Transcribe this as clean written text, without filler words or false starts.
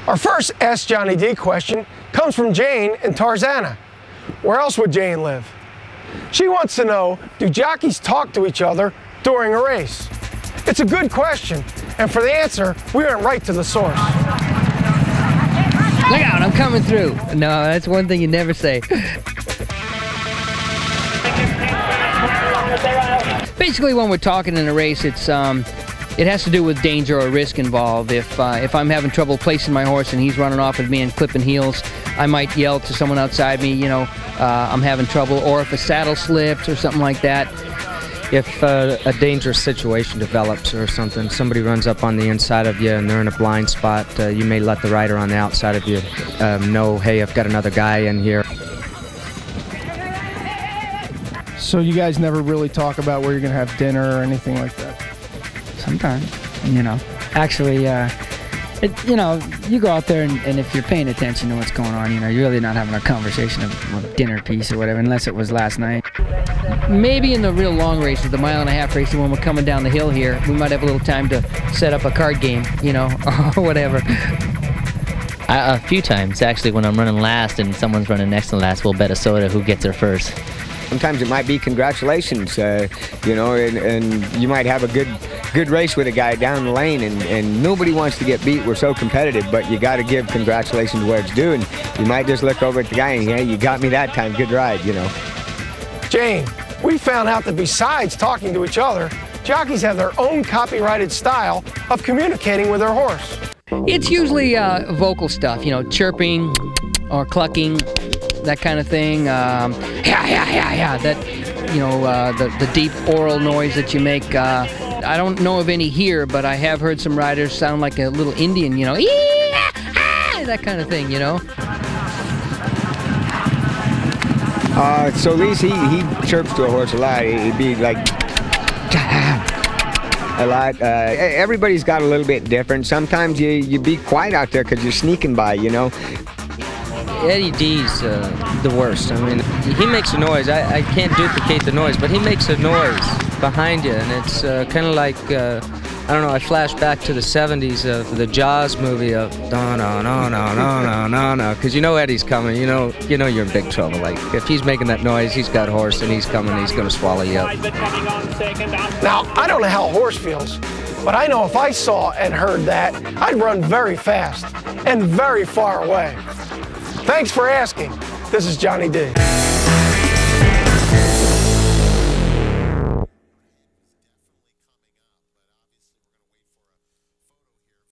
Our first Ask Johnny D question comes from Jane in Tarzana. Where else would Jane live? She wants to know, do jockeys talk to each other during a race? It's a good question, and for the answer, we went right to the source. Look out, I'm coming through. No, that's one thing you never say. Basically, when we're talking in a race, it has to do with danger or risk involved. If I'm having trouble placing my horse and he's running off at me and clipping heels, I might yell to someone outside me, you know, I'm having trouble. Or if a saddle slips or something like that. If a dangerous situation develops or something, somebody runs up on the inside of you and they're in a blind spot, you may let the rider on the outside of you know, hey, I've got another guy in here. So you guys never really talk about where you're going to have dinner or anything like that? Sometimes, you know. Actually, you know, you go out there and if you're paying attention to what's going on, you know, you're really not having a conversation of a dinner piece or whatever, unless it was last night. Maybe in the real long races, the mile-and-a-half racing, when we're coming down the hill here, we might have a little time to set up a card game, you know, or whatever. A few times, actually, when I'm running last and someone's running next to last, we'll bet a soda who gets there first. Sometimes it might be congratulations, you know, and you might have a good race with a guy down the lane, and nobody wants to get beat. We're so competitive, but you got to give congratulations where it's due, and you might just look over at the guy and, hey, you got me that time, good ride, you know. Jane, we found out that besides talking to each other, jockeys have their own copyrighted style of communicating with their horse. It's usually vocal stuff, you know, chirping or clucking, that kind of thing. Yeah, that, you know, the deep oral noise that you make. I don't know of any here, but I have heard some riders sound like a little Indian, you know, that kind of thing, you know. So Lise, he chirps to a horse a lot. He'd be like a lot. Everybody's got a little bit different. Sometimes you be quiet out there because you're sneaking by, you know. Eddie D's the worst. I mean, he makes a noise. I can't duplicate the noise, but he makes a noise behind you, and it's kind of like, I don't know, I flash back to the 70s of the Jaws movie of no, because you know Eddie's coming, you know you're in big trouble. Like, if he's making that noise, he's got a horse and he's coming, he's going to swallow you up. Now, I don't know how a horse feels, but I know if I saw and heard that, I'd run very fast and very far away. Thanks for asking. This is Johnny D.